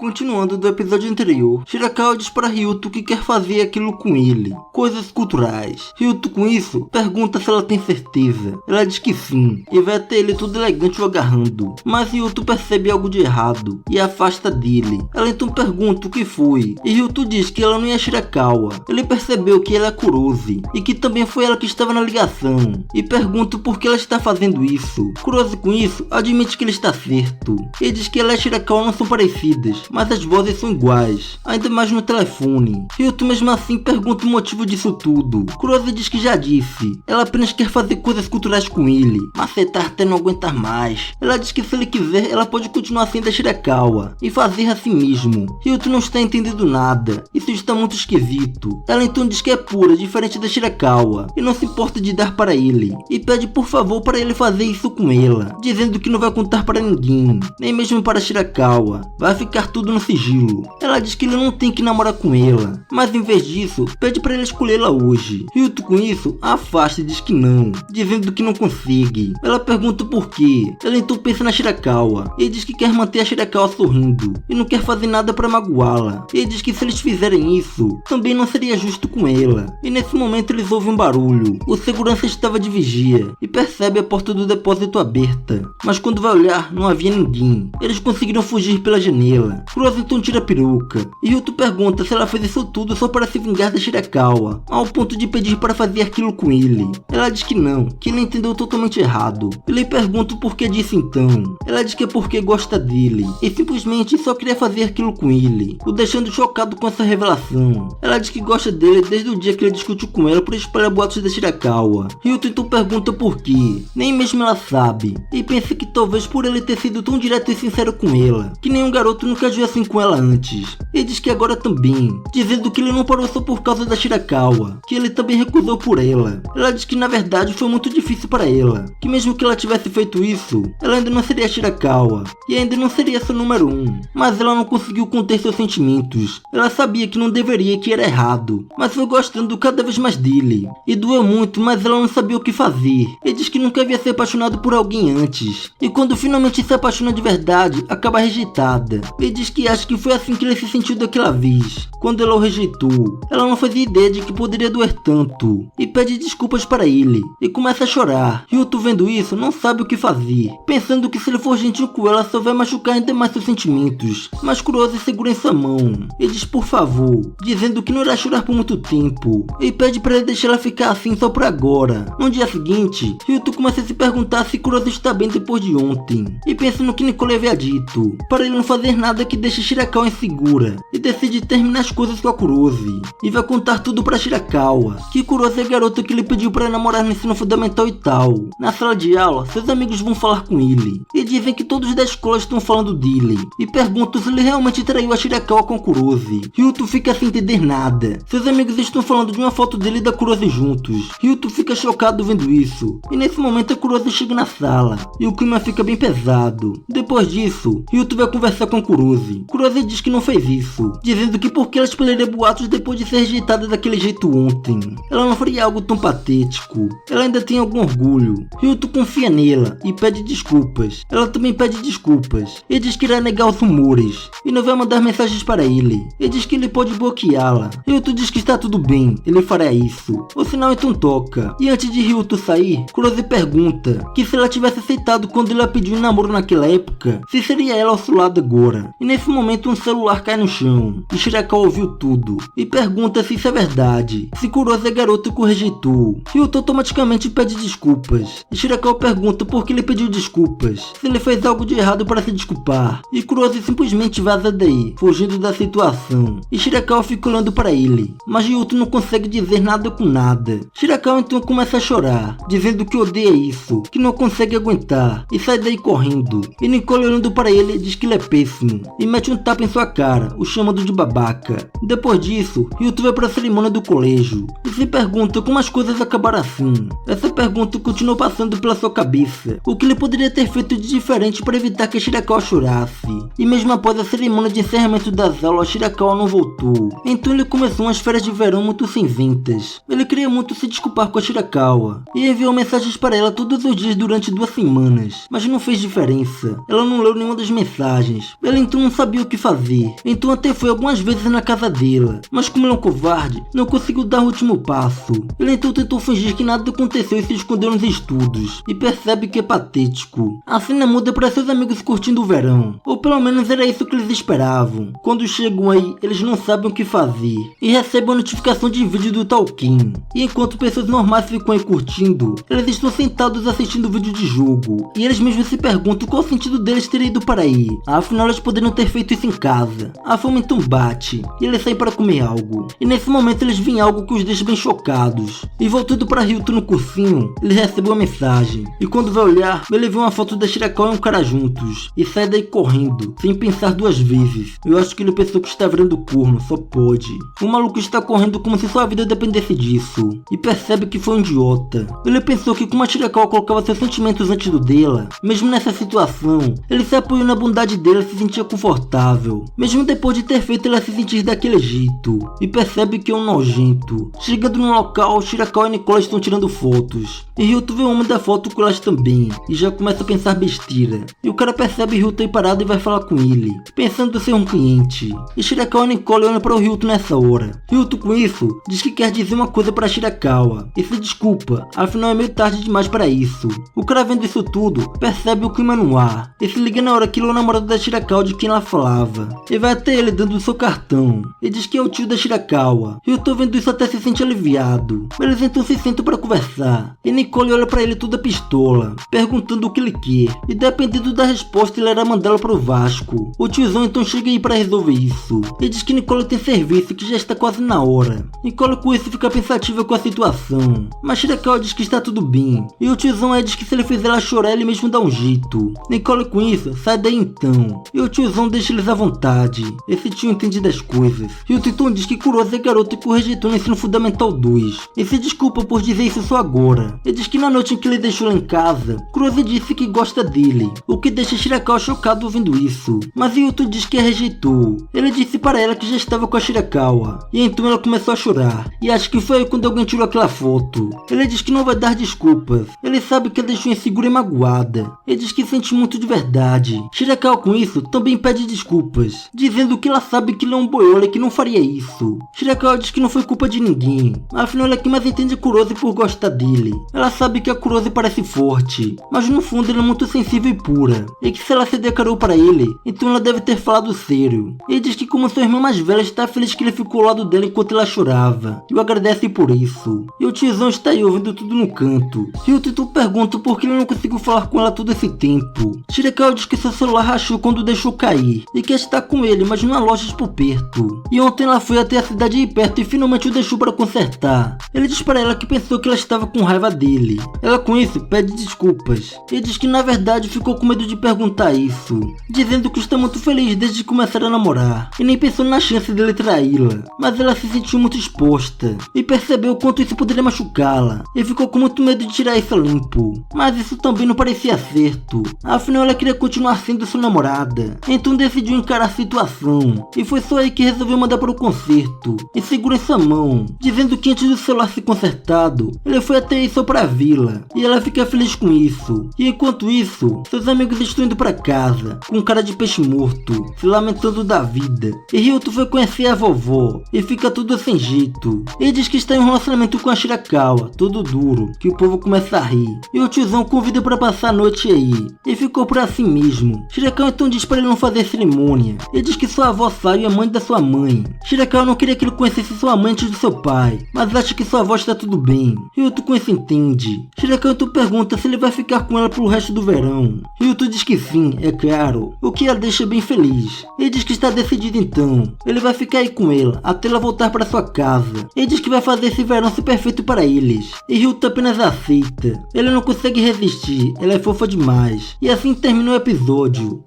Continuando do episódio anterior, Shirakawa diz para Ryuto que quer fazer aquilo com ele, coisas culturais. Ryuto com isso pergunta se ela tem certeza. Ela diz que sim, e vai até ele todo elegante o agarrando, mas Ryuto percebe algo de errado e afasta dele. Ela então pergunta o que foi, e Ryuto diz que ela não é Shirakawa. Ele percebeu que ela é Kurose, e que também foi ela que estava na ligação, e pergunta por que ela está fazendo isso. Kurose com isso admite que ele está certo, e diz que ela e Shirakawa não são parecidas, mas as vozes são iguais, ainda mais no telefone. Ryuto mesmo assim pergunta o motivo disso tudo. Kurose diz que já disse, ela apenas quer fazer coisas culturais com ele, macetar até não aguentar mais. Ela diz que se ele quiser, ela pode continuar sendo a Shirakawa e fazer assim mesmo. Ryuto não está entendendo nada, isso está muito esquisito. Ela então diz que é pura, diferente da Shirakawa, e não se importa de dar para ele, e pede por favor para ele fazer isso com ela, dizendo que não vai contar para ninguém, nem mesmo para Shirakawa, vai ficar tudo no sigilo. Ela diz que ele não tem que namorar com ela, mas em vez disso, pede para ele escolhê-la hoje. Ryuto com isso, a afasta e diz que não, dizendo que não consegue. Ela pergunta por quê. Ela então pensa na Shirakawa, e diz que quer manter a Shirakawa sorrindo, e não quer fazer nada para magoá-la. E diz que se eles fizerem isso, também não seria justo com ela. E nesse momento eles ouvem um barulho. O segurança estava de vigia, e percebe a porta do depósito aberta, mas quando vai olhar, não havia ninguém. Eles conseguiram fugir pela janela. Kurose então tira a peruca, e Ryuto pergunta se ela fez isso tudo só para se vingar da Shirakawa, ao ponto de pedir para fazer aquilo com ele. Ela diz que não, que ele entendeu totalmente errado. Ele pergunta o porquê disso então. Ela diz que é porque gosta dele, e simplesmente só queria fazer aquilo com ele, o deixando chocado com essa revelação. Ela diz que gosta dele desde o dia que ele discutiu com ela por espalhar boatos da Shirakawa. Ryuto então pergunta por quê. Nem mesmo ela sabe, e pensa que talvez por ele ter sido tão direto e sincero com ela, que nenhum garoto nunca agiu assim com ela antes. E diz que agora também, dizendo que ele não parou só por causa da Shirakawa, que ele também recusou por ela. Ela diz que na verdade foi muito difícil para ela, que mesmo que ela tivesse feito isso, ela ainda não seria Shirakawa, e ainda não seria seu número 1. Mas ela não conseguiu conter seus sentimentos. Ela sabia que não deveria e que era errado, mas foi gostando cada vez mais dele. E doeu muito, mas ela não sabia o que fazer. E diz que nunca havia se apaixonado por alguém antes, e quando finalmente se apaixona de verdade, acaba rejeitada. E diz que acha que foi assim que ele se sentiu daquela vez, quando ela o rejeitou. Ela não fazia ideia de que poderia doer tanto, e pede desculpas para ele, e começa a chorar. Ryuto vendo isso, não sabe o que fazer, pensando que se ele for gentil com ela, só vai machucar ainda mais seus sentimentos. Mas Kurose segura em sua mão, e diz por favor, dizendo que não irá chorar por muito tempo, e pede para ele deixar ela ficar assim só por agora. No dia seguinte, Ryuto começa a se perguntar se Kurose está bem depois de ontem, e pensa no que Nicole havia dito, para ele não fazer nada que deixe Shirakawa insegura, e decide terminar as coisas com a Kurose, e vai contar tudo para Shirakawa, que Kurose é a garota que ele pediu para namorar no ensino fundamental e tal. Na sala de aula, seus amigos vão falar com ele, e dizem que todos da escola estão falando dele, e perguntam se ele realmente traiu a Shirakawa com a Kurose. Ryuto fica sem entender nada. Seus amigos estão falando de uma foto dele e da Kurose juntos. Ryuto fica chocado vendo isso, e nesse momento a Kurose chega na sala, e o clima fica bem pesado. Depois disso, Ryuto vai conversar com Kurose. Kurose diz que não fez isso, dizendo que porque ela espalharia boatos depois de ser rejeitada daquele jeito ontem, ela não faria algo tão patético. Ela ainda tem algum orgulho. Ryuto confia nela e pede desculpas. Ela também pede desculpas e diz que irá negar os rumores e não vai mandar mensagens para ele, e diz que ele pode bloqueá-la. Ryuto diz que está tudo bem, ele fará isso. O sinal então toca, e antes de Ryuto sair, Kurose pergunta que se ela tivesse aceitado quando ele a pediu em namoro naquela época, se seria ela ao seu lado agora. E nesse momento um celular cai no chão, e Shirakawa ouviu tudo, e pergunta se isso é verdade, se Kurose é a garota que o rejeitou. Ryuto automaticamente pede desculpas, e Shirakawa pergunta por que ele pediu desculpas, se ele fez algo de errado para se desculpar, e Kurose simplesmente vaza daí, fugindo da situação, e Shirakawa fica olhando para ele, mas Ryuto não consegue dizer nada com nada. Shirakawa então começa a chorar, dizendo que odeia isso, que não consegue aguentar, e sai daí correndo, e Nicole olhando para ele diz que ele é péssimo, e mete um tapa em sua cara, o chamando chamando de babaca. Depois disso, Ryuto vai para a cerimônia do colégio e se pergunta como as coisas acabaram assim. Essa pergunta continuou passando pela sua cabeça, o que ele poderia ter feito de diferente para evitar que Shirakawa chorasse. E mesmo após a cerimônia de encerramento das aulas, Shirakawa não voltou. Então ele começou umas férias de verão muito cinzentas. Ele queria muito se desculpar com a Shirakawa e enviou mensagens para ela todos os dias durante 2 semanas, mas não fez diferença. Ela não leu nenhuma das mensagens. Ele então não sabia o que fazer. Então até foi algumas vezes na casa dela, mas como ele é um covarde, não conseguiu dar o último passo. Ele então tentou fingir que nada aconteceu e se escondeu nos estudos, e percebe que é patético. A cena muda para seus amigos curtindo o verão, ou pelo menos era isso que eles esperavam. Quando chegam aí, eles não sabem o que fazer, e recebem a notificação de vídeo do Talkin. E enquanto pessoas normais ficam aí curtindo, eles estão sentados assistindo vídeo de jogo, e eles mesmos se perguntam qual o sentido deles terem ido para aí. Afinal, eles poderiam ter feito isso em casa. A fome então bate, e eles saem para comer algo. E nesse momento eles veem algo que os deixa bem chocados. E voltando para Ryuto no cursinho, ele recebe uma mensagem. E quando vai olhar, ele vê uma foto da Shirakawa e um cara juntos. E sai daí correndo, sem pensar 2 vezes. Eu acho que ele pensou que está virando corno, só pode. O maluco está correndo como se sua vida dependesse disso. E percebe que foi um idiota. Ele pensou que como a Shirakawa colocava seus sentimentos antes do dela, mesmo nessa situação, ele se apoiou na bondade dela e se sentia confortável. Mesmo depois de ter feito ela se sentir daquele jeito. E percebe que é um nojento. Chegando no local, Shirakawa e Nicole estão tirando fotos. E Ryuto vê o homem da foto com elas também. E já começa a pensar besteira. E o cara percebe Ryuto aí parado e vai falar com ele, pensando ser um cliente. E Shirakawa e Nicole olham para o Ryuto nessa hora. Ryuto com isso, diz que quer dizer uma coisa para Shirakawa. E se desculpa, afinal é meio tarde demais para isso. O cara vendo isso tudo, percebe o clima no ar. E se liga na hora que ele é o namorado da Shirakawa de quem ela falava. E vai até ele dando o seu cartão. E diz que é o tio da Shirakawa. Ryuto vendo isso até se sente aliviado. Eles então se sentam para conversar. E Nicole olha para ele toda pistola, perguntando o que ele quer. E dependendo da resposta ele irá mandá-lo para o Vasco. O tiozão então chega aí para resolver isso. E diz que Nicole tem serviço e que já está quase na hora. Nicole com isso fica pensativa com a situação. Mas Shirakawa diz que está tudo bem. E o tiozão aí diz que se ele fizer ela chorar ele mesmo dá um jeito. Nicole com isso sai daí então. E o tiozão deixa eles à vontade. Esse tio entende das coisas. E o Titon diz que Kurosa é garoto que o rejeitou no ensino fundamental 2. E se desculpa por dizer isso só agora. E diz que na noite em que ele deixou ela em casa, Kurosa disse que gosta dele. O que deixa Shirakawa chocado ouvindo isso. Mas Ryuto diz que a rejeitou. Ele disse para ela que já estava com a Shirakawa. E então ela começou a chorar. E acho que foi aí quando alguém tirou aquela foto. Ele diz que não vai dar desculpas. Ele sabe que a deixou insegura e magoada. Ele diz que sente muito de verdade. Shirakawa com isso também pede desculpas, dizendo que ela sabe que ele é um boiola e que não faria isso. Shirakawa diz que não foi culpa de ninguém. Afinal ela é que mais entende Kurosa por gostar dele. Ela sabe que a Kurosa parece forte, mas no fundo ela é muito sensível e pura. E que se ela se declarou para ele, então ela deve ter falado sério. Ele diz que como sua irmã mais velha está feliz que ele ficou ao lado dela enquanto ela chorava. E o agradece por isso. E o tiozão está aí ouvindo tudo no canto. E o Tito pergunta por que ele não conseguiu falar com ela todo esse tempo. Shirakawa diz que seu celular rachou quando deixou cair. E quer estar com ele, mas não há lojas por perto. E ontem ela foi até a cidade aí perto e finalmente o deixou para consertar. Ele diz para ela que pensou que ela estava com raiva dele. Ela com isso pede desculpas. E diz que na verdade ficou com medo de perguntar isso, dizendo que está muito feliz desde começar a namorar. E nem pensou na chance dele traí-la. Mas ela se sentiu muito exposta. E percebeu o quanto isso poderia machucá-la. E ficou com muito medo de tirar isso a limpo. Mas isso também não parecia certo. Afinal ela queria continuar sendo sua namorada. Então decidiu encarar a situação. E foi só aí que resolveu mandar para o concerto. E segura em sua mão, dizendo que antes do celular ser consertado, ele foi até aí só para a vila. E ela fica feliz com isso. E enquanto isso, seus amigos estão indo para casa, com cara de peixe morto, se lamentando da vida. E Ryuto foi conhecer a vovó, e fica tudo sem jeito. Ele diz que está em um relacionamento com a Shirakawa, todo duro, que o povo começa a rir. E o tiozão convida para passar a noite aí. E ficou por assim mesmo. Shirakawa então diz para ele não fazer cerimônia. Ele diz que sua avó Sayo é mãe da sua mãe. Shirakawa não queria que ele conhecesse sua mãe antes do seu pai, mas acha que sua avó está tudo bem. Ryuto com isso entende. Shirakawa então pergunta se ele vai ficar com ela pelo resto do verão. Ryuto diz que sim, é claro, o que a deixa bem feliz. Ele diz que está decidido então. Ele vai ficar aí com ela, até ela voltar para sua casa. Ele diz que vai fazer esse verão ser perfeito para eles. E Ryuto apenas aceita. Ele não consegue resistir, ela é fofa demais. E assim termina o episódio.